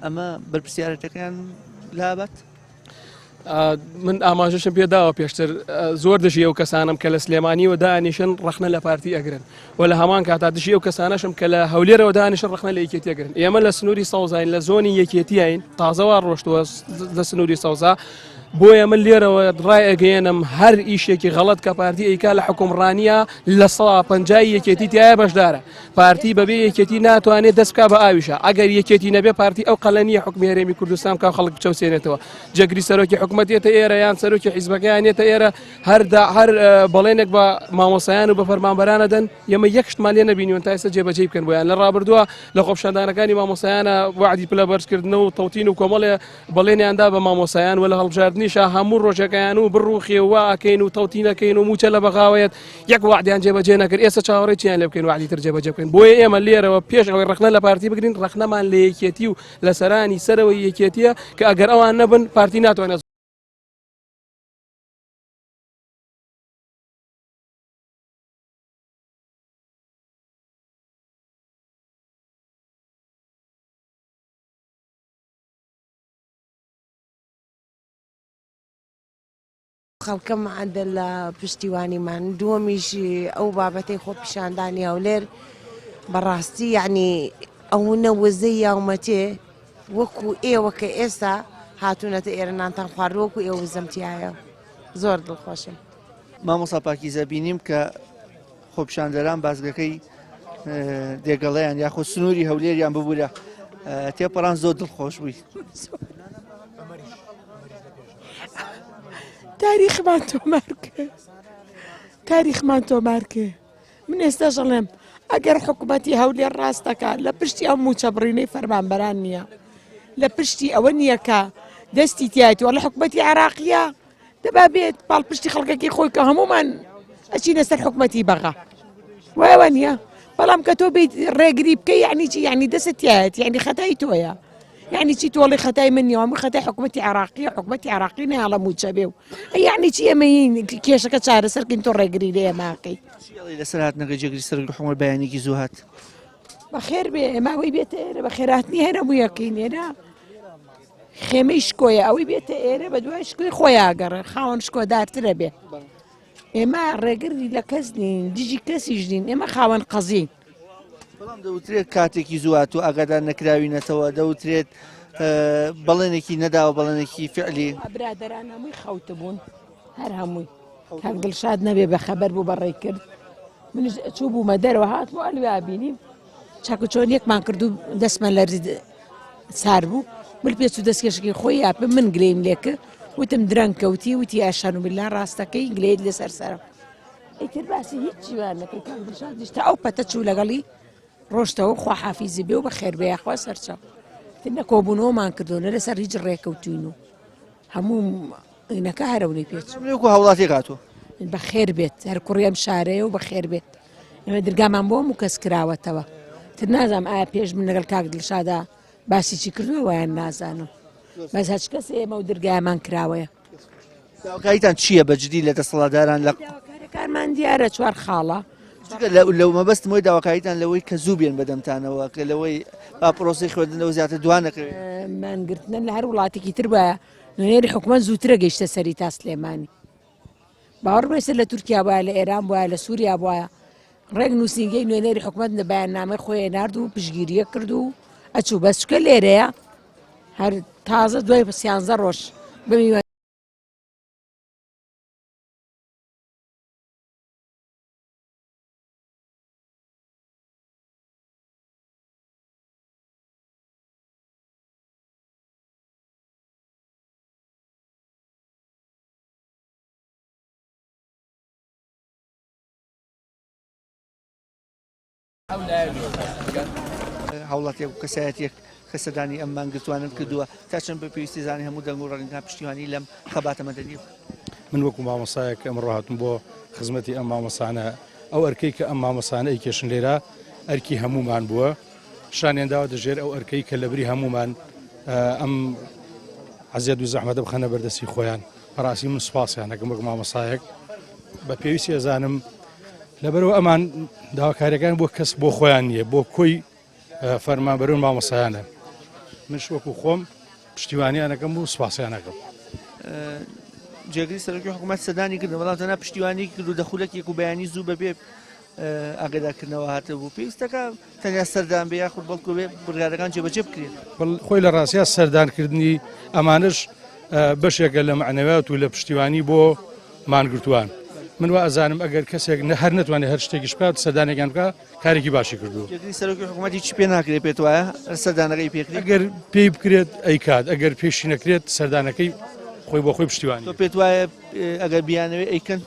ئەمە بەرپرسیارەتەکەیان لابەت من ئاماژەشم پێداوە پێشتر زۆر دژی ئەو کەسانم کە لە سلێمانیەوە دانیشن ڕەخنە لە پارتی ئەگرن و لە هەمان کاتا دژی ئەو کەسانەشم کە لە هەولێرەوە دانیشن ڕەخنە لە یەکێتی ئەگرن. ئێمە لە سنووری سەوزین لە زۆنی یەکێتیین تازەوا ڕۆشتووە لە سنووری سەوزا بۆیە من لێرەوە ڕای ئەگەێنم هەر ئیشێکی غەڵەت کە پارتی ئەیکا لە حکومڕانیە لە 150 یەکێتی تایە بەشدارە. پارتی بەبێ یەکێتی ناتوانێت دەست بکا بە ئاویشە. ئەگەر یەکێتی نەبێ پارتی ئەو قەلەنیە حکومی هەرێمی کوردستان کا خەڵک بچەوسێنێتەوە. جەگری سەرۆکی حکوومەتێتە ئێرە یان سەرۆکی حیزبەکەیانێتە ئێرە هەر بەڵێنێک بە مامۆسایان و بە فەرمانبەرانە دەن ئێمە یەکشتمان لێ نەبینیون تا ئێستا جێبەجێ بکەن بۆیان لە ڕابردووە لە خۆپیشاندانەکانی مامۆسایانە وعدی پلە بەرزکردنەوە و تەوتین و کۆمەڵێ بەڵێنیاندا بە مامۆسایان و لە هەڵبژاردنیشە هەموو ڕۆژەکەیان و بڕوخێوە ئەکەین و تەوتینەکەین و موچە لە بەغاوەیەت یەک وعدیان جێبەجێ نەکرد. ئێستا چاوەڕێکیان لێ بکەین وعدی تر جێبەجێ بکەین. بۆیە ئێمە لێرەوە پێش ئەوەی ڕەخنە لە پارتی بگرین ڕەخنەمان لە یەکێتی و لە سەرانی سەرەوەی یەکێتیە کە ئەگەر ئەوان نەبن پارتی ناتوانێت خەڵکەم عەدە لە پشتیوانیمان دووەمیشی ئەو بابەتەی خۆپیشاندانی هەولێر بەڕاستی یعنی ئەوونە وەزەی یاومەتێ وەکو ئێوە کە ئێستا هاتوونەتە ئێرە نانتان خوارد وەکو ئێوە وزەمتیایە زۆر دڵخۆشم. مامۆستا پاکیزە بینیم کە خۆپیشاندەران بازگەکەی دێگەڵەیان یاخۆ سنووری هەولێریان ببوورە تێپەڕان زۆر دڵخۆش بووی. تاریخمان تۆمار کرد تاریخمان تۆمار کرد من ئێستا دەڵێم ئەگەر حکوومەتی هەولێر ڕاستەکە لە پشتی ئەم موچە بڕینەی فەرمانبەران نییە لە پشتی ئەوە نییە کە دەستی تایەتەوە لە حکوومەتی عێراقیە دەبا بێت پاڵپشتی خەڵکەکی خۆی کە هەمومان ئەچینە سەر حکوومەتی بەغا وایەوە نییە بەڵام کە تۆ بیت ڕێگری بکەی یعنی چی یعنی دەست تایەت یعنی خەتای تۆیە يعني چی تۆڵی خەتای من نیوە من خەتای حکوومەتی حکوومەتی عێراقی نەیاڵە موچە بێ و یعنی چی ئەمەین کێشەکە چارەسەرکەین تۆ ڕێگری لێ ماقی لەسەر هاتنەکە جێگری سەر حکومەت بەیانێکی زوو هات بەخێر بێ ئێماوەی بێتە ئێرە بە خێراتنی هەرە بوو یەکەین ئێرە خێمەی شکۆیە ئەوەی بێتە ئێرە بە دوای شکۆی خۆیاگەڕێ خاوەن شکۆدارترە بێ ئێمە ڕێگری لە کەس نین دژی کەسیش نین ئێمە خاوەن قەزین. بەڵام دەوترێت کاتێکی زوو هاتوو ئاگادار نەکراوینەتەوە دەوترێت بەڵێنێکی نەداوە بەڵێنێکی فعلی برادەران هەمووی خەوتە بوون هەر هەمووی کاک دڵشاد نەبێ بەخەبەر بوو بەڕێ کرد منش چوو بوومە دەرەوە هاتمەوە ئەلوێ بینیم چاکوچۆن یەکمان کرد و دەستمان لەرز سار بوو بل پێچ و دەستکێشکی خۆی یاپە من گلەیم لێ کرد وتم درەنگ کەوتی وتی ئاشان و بالله ڕاستەکەی گلەیت لەسەر سەرە ئیتر باسی هیچی وان نەکرد کاک دڵشادیش تا ئەو پەتە چوو لەگەڵی ڕۆشتەوە خوا حافیزی بێ و بەخێر بێ یاخوا سەرچاو تنە کۆبوونەوەمان کردوونە لەسەر هیچ ڕێکەوتوین و هەموو ئینەکە هەرەونەی پێچ وەکو هەوڵاتی هاتووە بەخێر بێت هەر کوڕیم شارەیە و بەخێر بێت ئێمە دەرگامان بۆ هەموو کەس کراوەتەوە تر نازانم ئایا پێش من لەگەڵ کاک دڵشادا باسی چی کردووە وایان نازانم بەس هەچ کەس ئێمە و دەرگایمان کراوەیە. داواکاریتان چییە بەجددی لە دەسەڵاتداران لە کارمان دیارە چوار خاڵە لەو مەبەستمەوەی داواکاریتان لەوەی کە زوو بێن بەدەمتانەوە کە لەوەی با پرۆسی خوێندنەوە زیاتر دوانەکەوێت مانگرتنە لە هەر وڵاتێکی تر بە نوێنێری حکوومەت زووترە گەیشتە سەری تا سلێمانی باوەڕ بێسەر لە تورکیا بواە لە ئێران بواە لە سووریا بواە ڕێک نووسینگەی نوێنێری حکوومەت لە بەیاننامەی خۆی نرد و پشگیریە کرد و ئەچوو بەسچکە لێرەیە هەر تازە دوای 13 ڕۆژ بمیوە هەوڵاتێک و کەسایەتێک کەسەدانی ئەم مانگرتوانن کردووە تا چەند بە پێویستی زانانی هەموو دەنگ و ڕەنگە پشتیوانی لەم خەباتە مەدەنی من وەکو مامۆسایەک ئەمڕۆ هاتم بۆ خزمەتی ئەم مامۆسانە ئەو ئەرکەی کە ئەم مامۆسانە ئەیکێشن لێرە ئەرکی هەمومان بووە شانێنداوە دەژێر ئەو ئەرکەی کە لەبری هەمومان ئەم عەزیەت و زەحمەتە بخەنە بەردەستی خۆیان بەڕاستی من سوپاسیانەکەم وەک مامۆسایەک بە پێویستی ئەزانم لەبەرەوە ئەمان داواکاریەکان بۆ کەس بۆ خۆیان نییە بۆ کۆی فەرمانبەران مامۆسایانە منش وەکو خۆم پشتیوانیانەکەم و سوپاسیانەکەم جێگری سەرۆکی حکوومەت سەدانی کردن بەڵام تەنها پشتیوانی کرد و دەخولەکێک و بەیانی زوو بەبێ ئاگادارکردنەوە هاتە بوو پێویستەکە تەنیا سەردان بێ یاخود بەڵکو بێ بڕیارەکان جێبەجێ بکرێت خۆی لە ڕاستیا سەردانکردنی ئەمانش بەشێکە لە معنەوات و لە پشتیوانی بۆ مانگرتووان من وا ئەزانم ئەگەر کەسێک هەر نتوانێت هەر شتێکیش بکات سەردانێکیان بکە کارێکی باشی کردو جێگری سەرۆکی حکوومەتی چی پێ ناکرێت پێت وایە سەردانەکەی پێکرێت ئەگەر پێی بکرێت ئەیکات ئەگەر پێشی نەکرێت سەردانەکەی خۆی بۆ خۆی پشتیوانی تۆ پێت وایە ئەگەر بیانەوێ ئەیکەن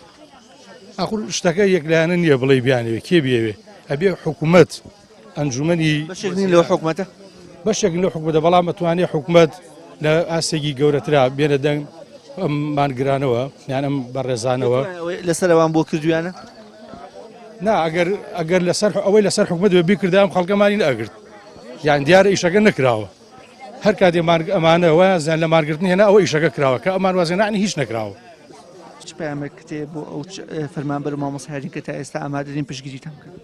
ئاخر شتەکە یەکلایەنە نییە بڵێ بیانەوێ کێ بێوێ ئەبێ حکوومەت ئەنجومەنی بەشێک نین لەوە حکوومەتە بەشێک لە حکوومەتە بەڵام ئەتوانێت حکوومەت لە ئاستێکی گەورەترا بێنە دەنگ ئەم مانگرانەوە یان ئەم بەڕێزانەوە لەسەرەوان بۆ کردویانە نا ئەگەر لەسەر ئەوەی لەسەر حکوومەت بێ کردە ئەم خەڵکەمانی ئەگرت یان دیارە ئیشەکە نەکراوە هەر کاتێ ئەمانە وازیان لە مارگرتنی هێنا ئەوە ئیشەکە کراوە کە ئەمان وازێنانی هیچ نەکراوە چ پەیامێک کتێ بۆ ئەو فەرمانبەر و مامۆستایانی کە تا ئێستا ئامادەین پشتگیریتان کرد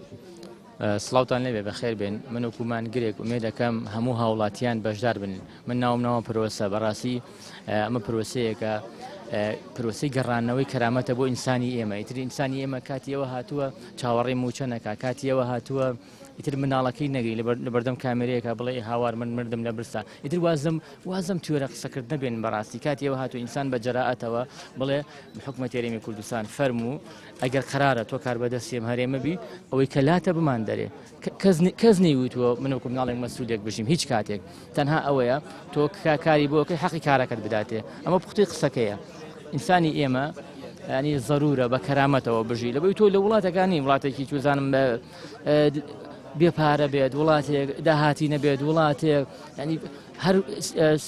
سڵاوتان لێبێ بەخێر بێن من وکومان گرێک ومێ دەکەم هەموو هاوڵاتیان بەشدار بن من ناوم ناوە پرۆسە بەڕاستی ئەمە پرۆسەیەکە پرۆسی گەڕانەوەی کەرامەتە بۆ ئینسانی ئێمە ئیتری ئینسانی ئێمە کاتیەوە هاتووە چاوەڕێ موچەنەکە کاتیەوە هاتووە ئیتر مناڵەکەی نەگەی لە بەردەم کامێرەیەکە بڵێ هاوار من مردم لە برسا ئیتر وازم توێرە قسەکرد نەبێن بەڕاستی کاتیەوە هاتووە ئینسان بە جەراعەتەوە بڵێ حکومەتی هەرێمی کوردستان فەرموو ئەگەر قرارە تۆ کار بەدەستیم هەرێمە بی ئەوەی کە لاتە بمان دەرێ کەس نەیوتووە منەوەکو مناڵێک مەسئولێک بژیم هیچ کاتێک تەنها ئەوەیە تۆ کاری بۆکەی حەقی کارەکەت بداتێ ئەمە پوختەی قسەکەیە ئینسانی ئێمە ینی ضرورە بە کەرامەتەوە بژی لەبەی تۆ لە وڵاتەکانی وڵاتێکی توزانم بێپارە بێت وڵاتێک داهاتی نەبێت وڵاتێک ینی هەر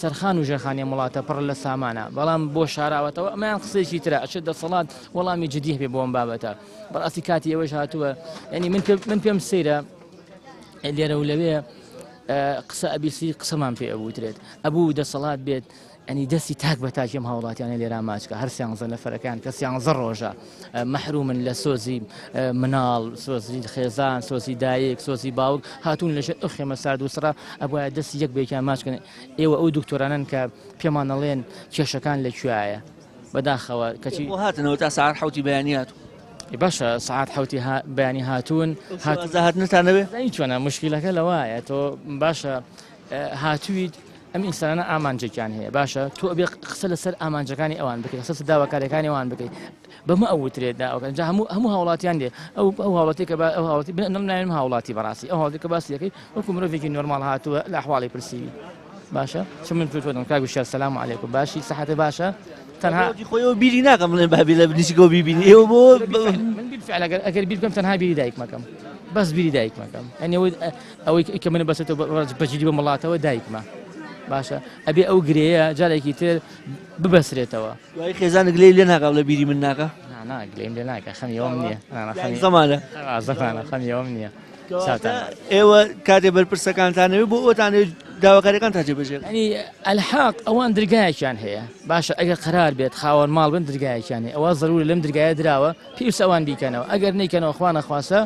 سەرخان و ژێرخانی وڵاتە پڕ لە سامانە بەڵام بۆ شاراوەتەوە ئەمایان قسەیەکی ترە ئەچێت دەسەڵات وەڵامی جدی هەبێ بۆ ئەم بابەتە بەڕاستی کاتی ئەوەش هاتووە ینی من پێم سەیرە لێرە و لەوێ قسە ئەبیسی قسەمان پێ ئەبووترێت ئەبوو دەسەڵات بێت ئەنی دەستی تاک بە تاکیم هاوڵاتیانە لێرا ماچکە هەر سیانزە نەفەرەکان کە سیانزە ڕۆژە مەحرومن لە سۆزی مناڵ سۆزی خێزان سۆزی دایک سۆزی باوک هاتوون لەژێر ئەو خێمە سارد و سرا ئەبواە دەستی یەک بێکیان ماچکن ئێوە ئەو دکتۆرانن کە پێمان ئەڵێن کێشەکان لەکوێیە بەداخەوە کەچی هاتنەوە تا ساعت حوتی بەیانیات باشە سعات حوتی بەیانی هاتوون هاتنتانەوێ چۆنە مشکلەکە لەوایە تۆ باشە هاتوویت ئەم ئینسانانە ئامانجێکیان هەیە باشە تۆ ئەبێ قسە لەسەر ئامانجەکانی ئەوان بکەیت قسە داواکاریەکانی ئەوان بکەیت بەمە ئەوترێتدا ئەوکە هەموو هاوڵاتیان دێ ئەو هاوڵاتی کە ئەو هاوڵاتی نامناوێن هاوڵاتی بەڕاستی ئەو هاوڵاتی کە باسیەکەی وەکو مرۆڤێکی نۆرماڵ هاتووە لە ئەحواڵی پرسیوی باشە چ من پێتوەدەم کاگو شێر سەلام عەلەیکوم باشی سەحەتە باشە تەنها خۆیەوە بیری ناکەم بڵێن بابی لە بنیشکەوە بیبینی ئێوە بۆ من بیرفعل ئەگەر بیر بکەم تەنها بیری دایک مەکەم بەس بیری دایک مەکەم ئەنی ئەوەی کە من بەسێتەوە بەجددی بە وڵاتەوە دایکمە باشە ئەبێ ئەو گرەیە جارێکی تر ببەسرێتەوە دوای خێزانە گلەی لێ ناکەم لە بیری من ناکە گلەیم لێ ناکە خەمیەوەم نییە زەمانە خەمیەوەم نییە ئێوە کاتێ بەرپرسەکانتانەوێ بۆ ئەوتانێ داواکاریەکان تاجێبەجێ ئەنی ئەلحاق ئەوان دەرگایەکیان هەیە باشە ئەگەر قرار بێت خاوەن ماڵ بن دەرگایەکیان هەیە ئەوە ضروري لەم دەرگایە دراوە پێویست ئەوان بیکەنەوە ئەگەر نیکەنەوە خوا نەخواسە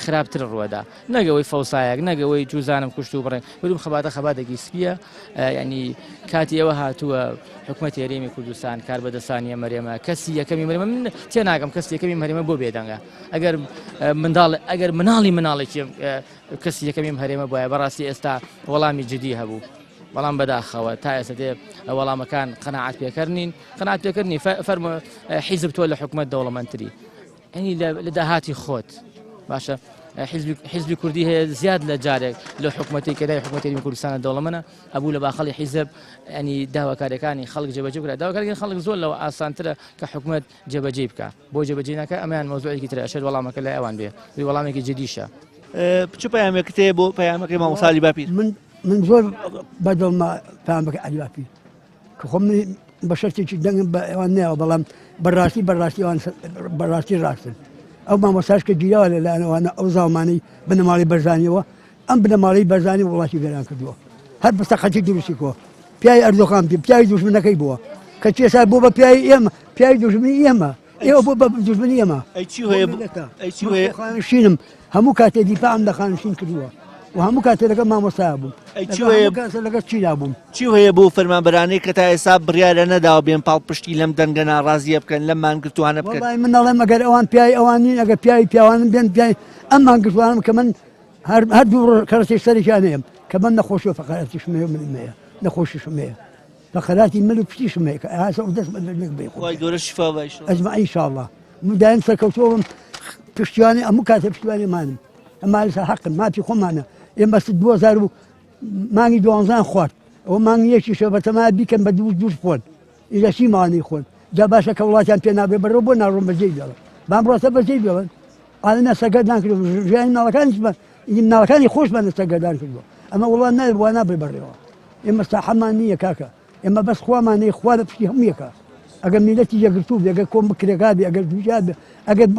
خراپتر ڕوەدا نەگەوەی فەوسایەک نەگەوەی جوزانم کوشت و بڕێن بەروم خەباتێکی سپیە ینی کاتی ئەوە هاتووە حکومەتی هەرێمی کوردستان کار بەدەستانی مەرێمە کەسی یەکەمی مەرێمە من تێناگەم کەسی یەکەمی مەرێمە بۆ بێدەنگە ئەگەر مناڵێکی کەسی یەکەمیم هەرێمە بۆیە بەڕاستی ئێستا وەڵامی جدی هەبوو بەڵام بەداخەوە تا ئێستا دێ وەڵامەکان قەناعەت پێکردنی فەرمە حیزب تۆ لە حکومەت دەوڵەمەندتری ئەنی لە داهاتی خۆت باشە حیزبی کوردی هەیە زیاد لە جارێک لە حکومەتی کەدای حکومەتی کوردستانە دەوڵەمەنە ئەبوو لە باخەڵی حیزب ئەنی داواکاریەکانی خەڵک جێبەجێ بکرا داواکاریەکانی خەڵک زۆر لەوە ئاسانترە کە حکومەت جێبەجێ بکە بۆ جێبەجێ ناکە ئەمیان مۆزوعێکی ترە ئەشێت وەڵامەکە لای ئەوان بێ وەڵامێکی جدیشە چ پەیامێکت هەیە بۆ پەیامەکەی مامۆستا باپیر من زۆر بەدڵما پەیامەکە عەلی باپیر کە خۆ من بە شەرتێکی دەنگم بە ئێوان نەیەوە بەڵام بەڕاستی ڕاستن ئەو مامۆستاش کە گیراوە لەلایەنەوەوانە ئەو زاڵمانەی بنەماڵی بەرزانیەوە ئەم بنەماڵی بەرزانی وڵاتی گەران کردووە هەر بەستەقەتی دروستی کۆ پیای ئەردۆغان پیاوی دوژمنەکەی بووە کە چێسا بۆ بە پیاوی ئێمە پیاوی دوژمنی ئێمە بۆ بە دوژمنی ئێمە خانشینم هەموو کاتێ دیپام لە خانشین کردووە و هەموو کاتێ لەگەڵ مامۆستا بووم لەگەڵ چیدا بووم چی هەیە بۆ فەرمانبەرانەی کە تا ئێستا بڕیارە نەداوە بێن پاڵپشتی لەم دەنگە ناڕازیە بکەن لەم مانگرتوانە بکەن وڵای من دەڵێم ئەگەر ئەوان پیاوی ئەوان نین ئەگەر پیاوی پیاوانم بێن پیاوی ئەم مانگرتوانم کە من هەردوو کەرەتی سەریشان هەیەم کە من نەخۆشیەوە فەقەرەتیشم هەیە من هەیە نەخۆشیشم هەیە فەقەراتی مل و پشتیشم هەیە کە ئاسە دەست بەلێک بێ خوای گەورە شیفا بە ئەجمع ئینشاءالله دایم سەرکەوتووەم پشتیوانی هەموو کاتێ پشتیوانیمانم ئەمما لەسەر حەقن مافی خۆمانە ئێمە 2000 مانگی 12 خوارد ئەوە مانگی یەکیشە بەتەمای بیکەن بە دووش خۆن ئیلەشی ماوانەی خۆن جا باشە کە وڵاتیان پێ نابێ بەرەوە بۆ ناڕۆم بەجێی بێڵن بام ڕاستە بەجێی بێڵن ئالەنە سەگەردان کردو ژیانی ناڵەکانی خۆشمان سەگەردان کردووە ئەمە وڵات نایە وا نابێ بەڕێوە ئێمە ساحەمان نییە کاکە ئێمە بەس خوامانەیە خوا لە پشتی هەموو یەکە ئەگەر میلەتی یەکگرتوو بێ ئەگەر کۆم بکرێکا بێ ئەگەر دووجار بێ ئەگەر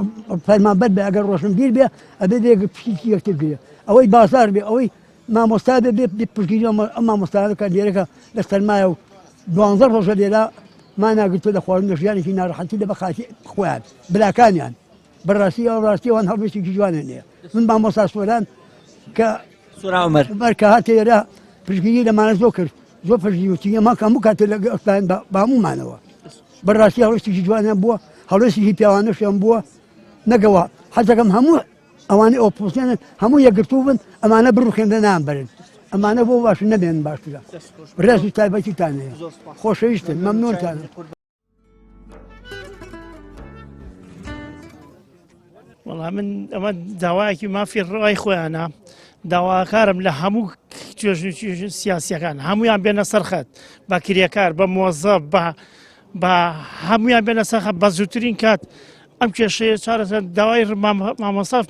فەرمانبەر بێ ئەگەر ڕۆشنبیر بێ ئەبێ دێگە پشتی یەکتر بێ ئەوەی بازار بێ ئەوەی مامۆستا بێ پشتگیری ئەم مامۆستانەکە لێرەکە لە سەرمایە و 12 ڕۆژە لێرە ماناگرتووە لە خواردن ژیانێکی ناڕەحەتی لە بەخاتی خۆیان بلاکانیان بەڕاستی ئەو ڕاستیەوەن هەڵوێستێکی جوانە نییە من مامۆستا سۆران کە عومەر کە هاتە ئێرە پشتگیری لەمانە زۆر کرد زۆر پشتگیری ئەمە هەموو کاتێ لە ئەستان بە هەموومانەوە بەڕاستی هەڵوێستێکی جوانیان بووە هەڵوێستێکی پیاوانەشیان بووە نەگەوە حەزەکەم هەموو ئەوانەی ئۆپۆزیسیۆنن هەموو یەکگرتوو بن ئەمانە بڕوخێنە نان بەرن ئەمانە بۆ باش نەبێن باشترە ڕێزی تایبەتیتان هەیە خۆشەویستن مەمنۆنتانە وەڵام من ئەمە داوایەکی مافی ڕای خۆیانە داواکارم لە هەموو سیاسیەکان هەمویان بێنە سەرخەت بە کریەکار بە مۆزەف بە هەمویان بێنە سەرخەت بە زووترین کات ئەم کێشەیە چارەسە داوای مامۆستاف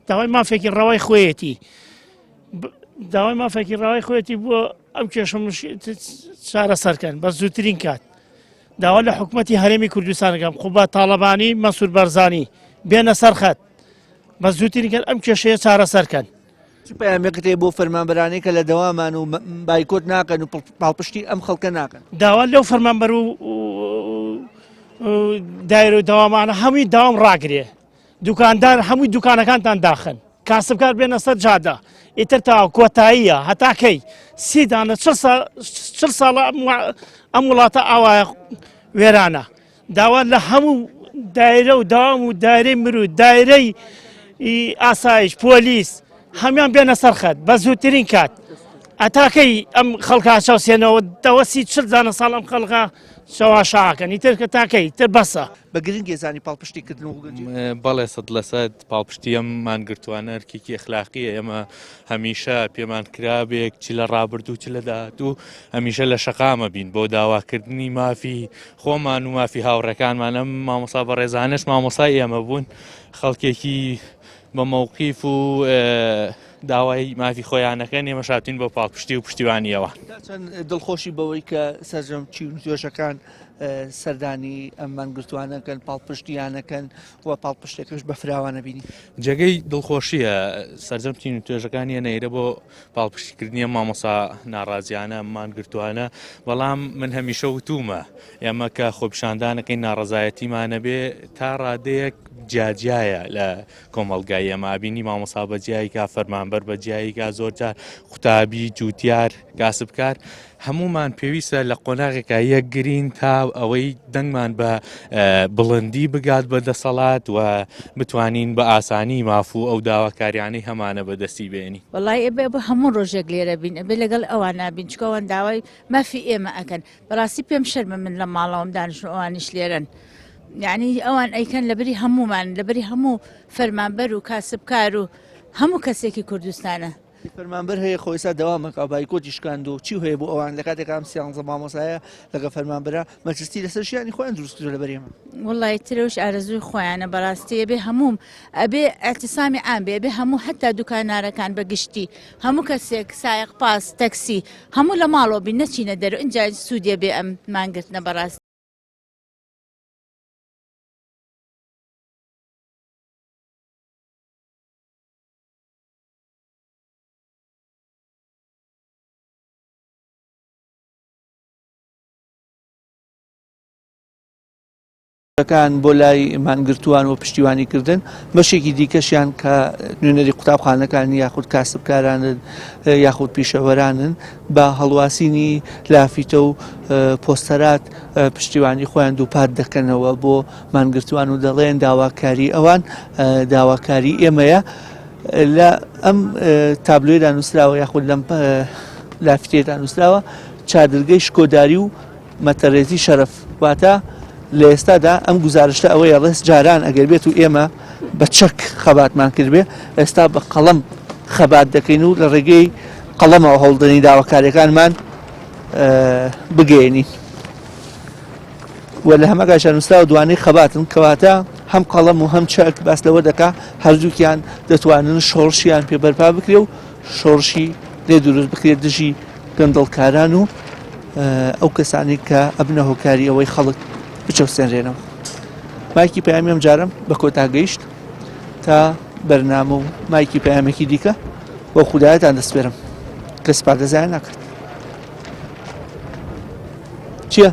داوای مافێکی ڕەوای خۆیەتی داوای مافێکی ڕەوای خۆیەتی بووە ئەم کێشە چارەسەرکەن بە زووترین کات داوا لە حکوومەتی هەرێمی کوردستانەکەم خوبە تاڵەبانی مەسعود بەرزانی بێنە سەرخەت بە زووترین کات ئەم کێشەیە چارەسەرکەن پەیامێکت هەیە بۆ فەرمانبەرانەی کە لە دەوامان و بایکۆت ناکەن و پاڵپشتی ئەم خەڵکە ناکەن داوا لەو فەرمانبەر و دایرە و داوامانە هەمووی داوام ڕاگرێ دوکاندار هەمووی دوکانەکانتان داخن کاسبکار بێنە سەر جادە ئیتر تا کۆتاییە هەتاکەی سیدانە 40 ساڵە ئەم وڵاتە ئاوایە وێرانە داوا لە هەموو دایرە و داوام و دایرەی مرود دایرەی ئاسایش پۆلیس هەمان بێنە سەرخەت بە زووترین کات ئەتاکەی ئەم خەڵکا چاوسێنەوە دەوەسی 40 ساڵ ئەم خەڵقا شەواشاکەن ئیتر کە تاکەی تر بەسە بە گرنگ ێزانی پاڵپشتیکردن و بەڵێ 100% پاڵپشتی ئەم مانگرتوانە ئەرکێکی ئەخلاقیە ئێمە هەمیشە پێمان کرابێک چی لە ڕابردوو چ لە داهاتوو هەمیشە لە شەقامە بین بۆ داواکردنی مافی خۆمان و مافی هاوڕەکانمان ئەم مامۆستا بە ڕێزانش مامۆسای ئێمە بوون خەڵکێکی بە مووقیف و داوای مافی خۆیانەکەن ئێمە شاتین بۆ پاڵپشتی و پشتیوانیەوە چەند دڵخۆشی بەوەی کە سەرجەم چی و توێژەکان سەردانی ئەم مانگرتوانەکەن پاڵپشتیانەکەن و پاڵپشتێکش بە فراوانە بینی جێگەی دڵخۆشیە سەرجەم تین و توێژەکانی نەیرە بۆ پاڵپشتیکردنی مامۆسا ناڕازیانە مانگرتوانە بەڵام من هەمیشە وتومە ئێمە کە خۆپیشاندانەکەی ناڕەزایەتیمانە بێ تا ڕادەیەک جاجایە لە کۆمەڵگای ئێمە بینی مامۆسا بەجیاییکا فەرمانبەر بەجیاییکا زۆر جار قوتابی جوتیار کاسبکار هەمومان پێویستە لە قۆناغێکا یەک گرین تا ئەوەی دەنگمان بە بڵندی بگات بە دەسەڵات و بتوانین بە ئاسانی مافوو ئەو داواکاریانەی هەمانە بەدەستی بێنی وڵای ئێبێ بە هەموو ڕۆژێک لێرە بین ئەبێ لەگەڵ ئەوان نابین چکەوان داوای مافی ئێمە ئەکەن بەڕاستی پێم شەرمە من لە ماڵەوەم دانیشتن ئەوانیش لێرن یعنی ئەوان ئەیکەن لەبەری هەمومان لەبەری هەموو فەرمانبەر و کاسبکار و هەموو کەسێکی کوردستانە فەرمانبەر هەیە خۆیسا دەوامەکە بایکۆتی شکاند و چی هەیە بۆ ئەوان لە کاتێک ئەم سیانزە مامۆسایە لەگە فەرمانبەرە مەجلیسی لەسەر ژیانی خۆیان دروست کردووە لەبەر ئێمە وڵی ترەوش ئارەزوی خۆیانە بەڕاستی ئەبێ هەموم ئەبێ ئەتیسامی ئام بێ ئەبێ هەموو هەتا دوکانارەکان بەگشتی هەموو کەسێک سایق پاس تەکسی هەموو لە ماڵەوە بین نەچینە دەرەوە ئینجا سوودێ بێ ئەم مانگرتنە بەڕاستی کان بۆ لای مانگرتووان و پشتیوانیکردن بەشێکی دیکەشیان کە نوێنەری قوتابخانەکان یاخود کاسبکارانن یاخود پیشەوەرانن بە هەڵواسینی لافیتە و پۆستەرات پشتیوانی خۆیان دووپات دەکەنەوە بۆ مانگرتووان و دەڵێن داواکاری ئەوان داواکاری ئێمەیە لە ئەم تابلۆیدا نووسراوە یاخود لەم لافیتێدا نووسراوە چادرگەی شکۆداری و مەتەرێتی شەرەف واتە لە ئێستادا ئەم گزارشتە ئەوەیە ڕێست جاران ئەگەر بێت و ئێمە بە چەک خەباتمان کردبێ ئێستا بە قەڵەم خەبات دەکەین و لە ڕێگەی قەڵەمەوە هەوڵدنی داواکاریەکانمان بگەێنین وە لە هەمەگاشان نووسراوە دوانەی خەباتن کەواتە هەم قەڵەم و هەم چەک باس لەوە دەکا هەردووکیان دەتوانن شۆڕشیان پێ بەرپا بکرێ و شۆڕشی لێ دروست بکرێت دژی گەندەڵکاران و ئەو کەسانی کە ئەبنە هۆکاری ئەوەی خەڵک بچەوسێنرێنەوە. مایکی پەیامی ئەم جارم بە کۆتا گەیشت تا بەرنامە و مایکی پەیامێکی دیکە بۆ خودایەتان دەسپێرم کە سپادەزایان ناکات. چییە؟